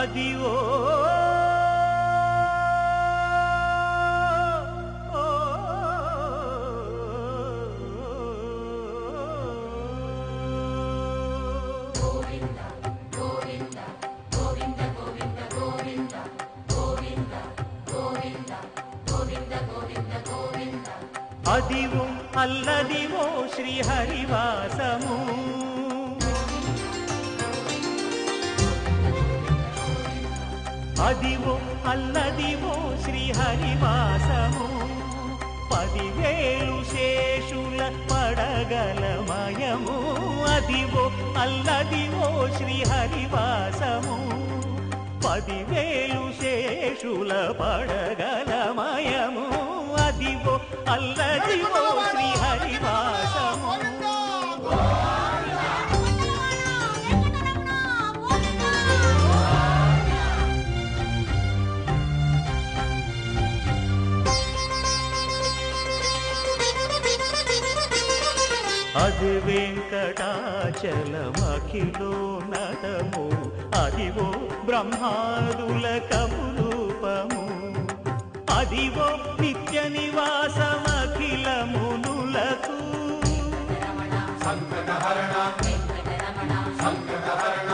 అదివో అదివో అల్లదివో శ్రీహరివాసము అదివో అల్లదివో శ్రీహరివాసము 10,000 శేషుల పడగలమయము అదివో అల్లదివో శ్రీహరివాసము 10,000 శేషుల పడగలమయము అదివో అల్లదివో శ్రీహరివాసము అది వెంకటాచలమఖిలో నటము అదివో బ్రహ్మాదుల కమురూపము అదివో నిత్య నివాసమఖిల మునులకు సంకటహరణ సంకటహరణ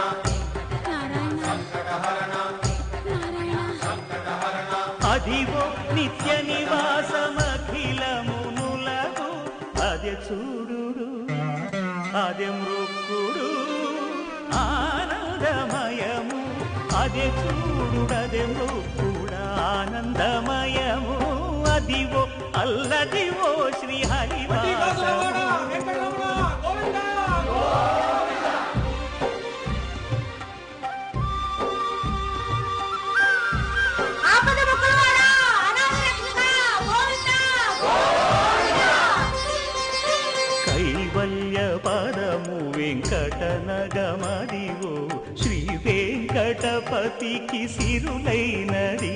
అదివో నిత్య నివాసమఖిల మునులకు అదే చూడు అదే మృక్కుడు ఆనందమయము అదే చూడుడదే మృక్కుడు ఆనందమయము అదివో అల్లదివో శ్రీహరివాసము పదము వెంకటనగమదివో శ్రీ వెంకటపతికి సిరులైనది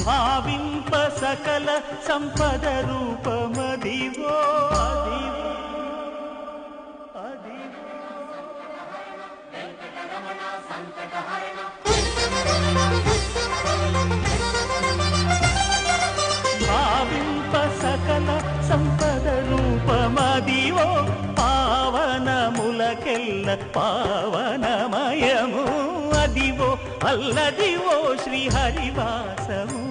భావింప సకల సంపద రూపమదివో భావింప సకల సంపద రూపమదివో పావనములకెల్ల పావనమయము అదివో అల్లదివో శ్రీహరివాసము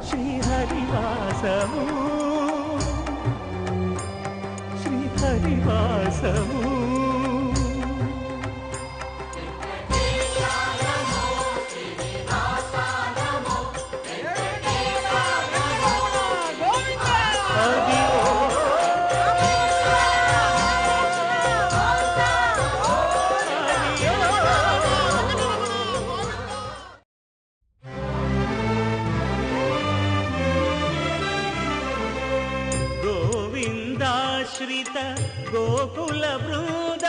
శ్రీహరివాసము శ్రీహరివాసము గోవిందాశ్రిత గోకుల బృంద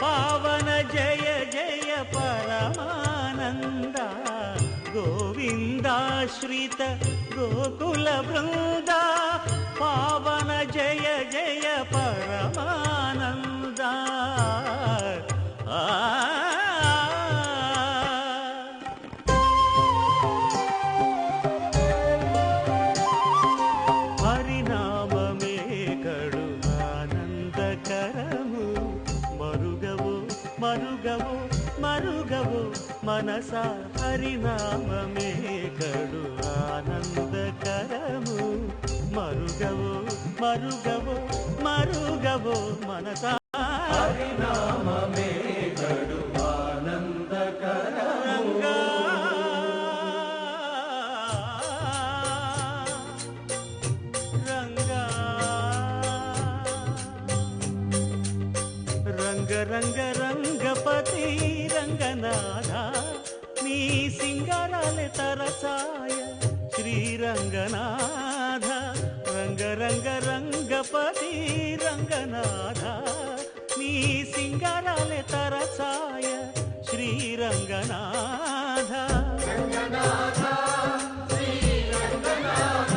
పావన జయ జయ పరమానంద గోవిందాశ్రిత గోకుల బృంద పావన జయ జయ పరమానంద మరుగవో మరుగవో మనసా హరినామమే కడు ఆనందకరము మరుగవో మరుగవో మరుగవో మనసా హరినామమే కడు ఆనందకరము రంగ రంగ రంగపతి రంగనాథ నీ సింగారాలే తరసాయ శ్రీరంగనాథ రంగ రంగ రంగపతి రంగనాథ నీ సింగారాలే తరసాయ శ్రీరంగనాథ రంగనాథ శ్రీరంగనాథ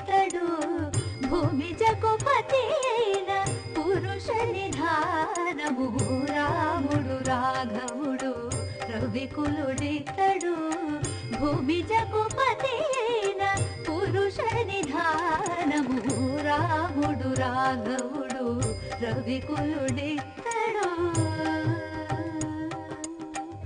పురుషుడితడు భూమి జగుపతి అయిన పురుష నిధానము రాముడు రాఘవుడు రవికులుడితడు భూమి జగుపతి అయిన పురుష నిధానము రాముడు రాఘవుడు రవికులుడితడు.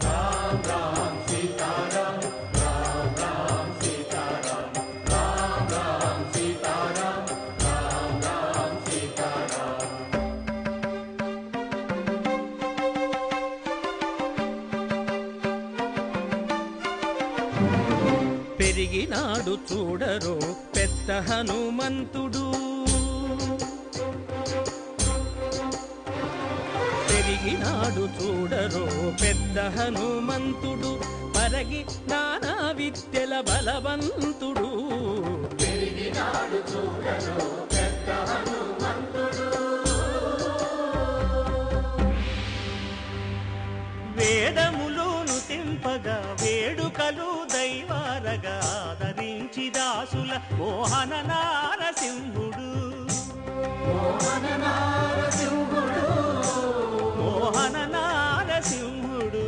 రామ్ రామ్ సీతారాం రామ్ రామ్ సీతారాం రామ్ రామ్ సీతారాం రామ్ రామ్ సీతారాం. పెరిగినాడు చూడరో పెద్ద హనుమంతుడు, పెరిగినాడు చూడరో పెద్ద హనుమంతుడు, పరగి నానా విద్యల బలవంతుడు. పెరిగినాడు చూడరో పెద్ద హనుమంతుడు, వేదములోను తెంపగా వేడుకలు దైవారగా ఆదరించి దాసుల మోహన నారసింహుడు, మోహన నారసింహుడు, మోహన నారసింహుడు.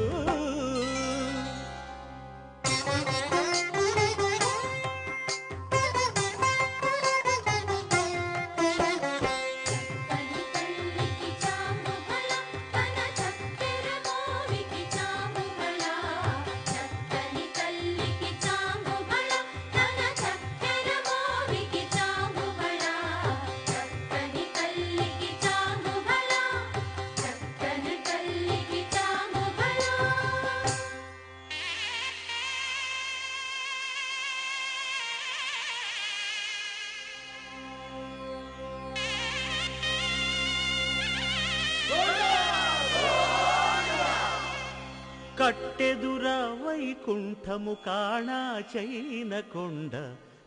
కట్టెదుర వైకుంఠము కాణా చైన కొండ,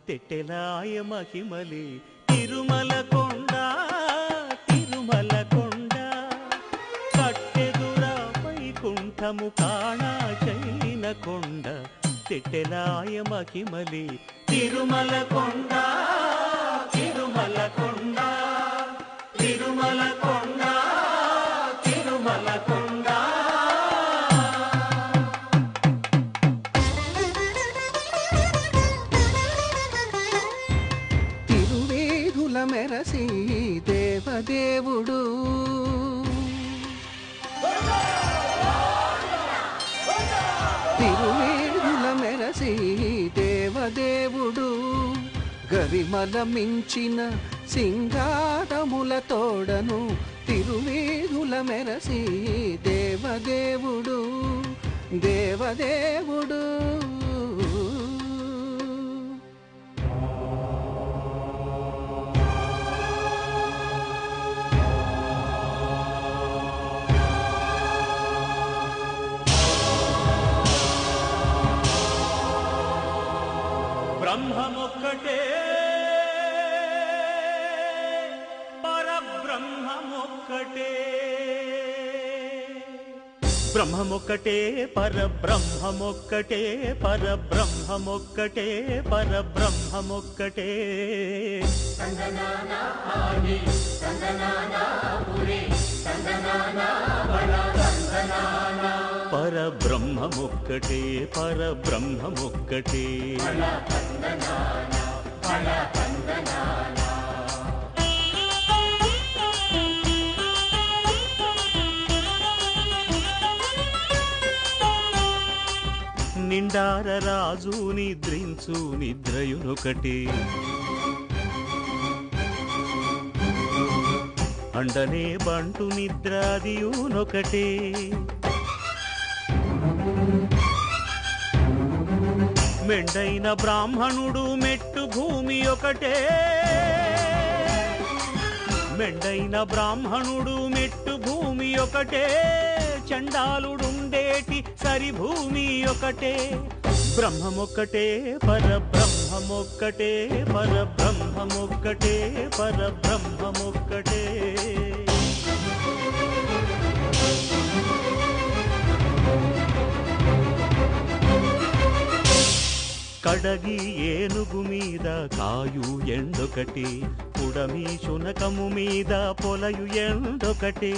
తెట్టెలాయ మహిమలి తిరుమల కొండ, తిరుమల కొండ. కట్టెదుర వైకుంఠము కాణా చైన కొండ, తెట్టెలాయ మహిమలి తిరుమల కొండ, తిరుమల కొండ, తిరుమల కొండ, తిరుమల కొండ. మెరసి దేవదేవుడు, తిరువేడుల మెరసి దేవదేవుడు, గరిమల మించిన సింగారముల తోడను తిరువేడుల మెరసి దేవదేవుడు, దేవదేవుడు. బ్రహ్మమొక్కటే పరబ్రహ్మమొక్కటే, బ్రహ్మమొక్కటే పరబ్రహ్మమొక్కటే, పరబ్రహ్మమొక్కటే పరబ్రహ్మమొక్కటే. సంగనానా ఆగి సంగనానా పురి సంగనానా బల సంగనానా, పరబ్రహ్మమొక్కటే పరబ్రహ్మమొక్కటే. నిండార రాజు నిద్రించు నిద్రయునొకటే, అండనే బంటు నిద్రాదియునొకటే. మెండైన బ్రాహ్మణుడు మెట్టు భూమి ఒకటే, మెండైన బ్రాహ్మణుడు మెట్టు భూమి ఒకటే, చండాలుడుండేటి సరి భూమి ఒకటే. బ్రహ్మమొక్కటే పరబ్రహ్మమొక్కటే, పరబ్రహ్మమొక్కటే పరబ్రహ్మమొక్కటే. కడగి ఏనుగు మీద కాయు ఎండొకటి, పుడమి శునకము మీద పొలయు ఎండొకటి.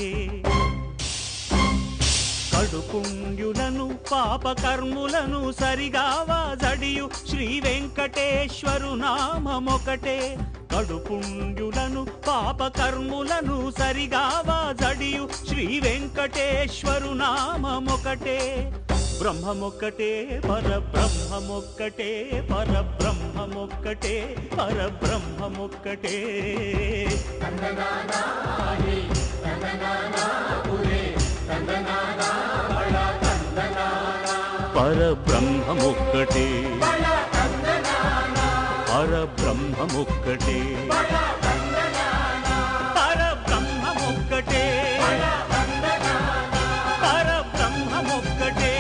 కడుపుండ్యులను పాపకర్ములను సరిగావా జడియు శ్రీ వెంకటేశ్వరు నామమొకటే. కడుపుండ్యులను పాపకర్ములను సరిగావా జడియు శ్రీ వెంకటేశ్వరు నామమొకటే. బ్రహ్మమొక్కటే పరబ్రహ్మమొక్కటే, పరబ్రహ్మమొక్కటే, పరబ్రహ్మమొక్కటే. పరబ్రహ్మమొక్కటే, పరబ్రహ్మమొక్కటే, పరబ్రహ్మమొక్కటే, పరబ్రహ్మమొక్కటే.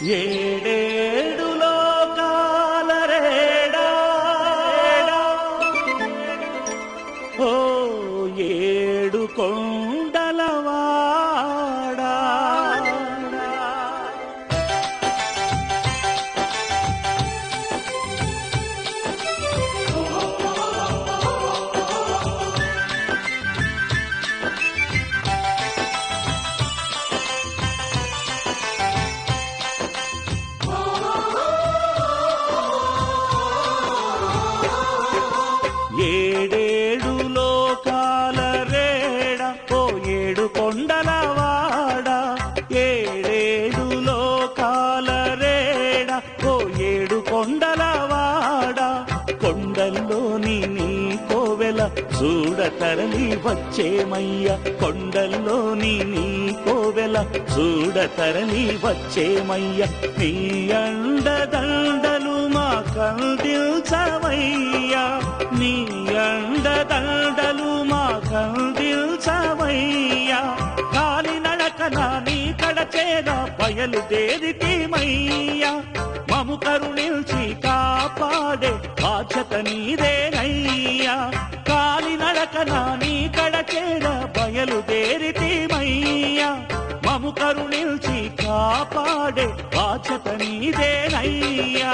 ఏడేడు లోకాల రేడా, ఓ ఏడు కొండలవాడా. ఏడేడు లోకాల రేడ, ఓ ఏడు కొండలవాడ. ఏడేడు లోకాల రేడ, ఓ ఏడు కొండలవాడ. కొండల్లోని నీ కోవెల చూడతరలి వచ్చేమయ్య, కొండల్లోని నీ కోవెల చూడతరలి వచ్చేమయ్య. నీ అండదండలు మా కందిల్చవయ్యా, నీ అండదండలు మా కందిల్చవయ్యా. కాలినడకన నీ కడచేర బయలుదేరితిమయ్యా. మము కరుణించి కాపాడే బాధ్యత నీదేనయ్యా. కాలినడకన నీ కడచేర బయలుదేరితిమయ్యా. మము కరుణించి కాపాడే బాధ్యత నీదేనయ్యా.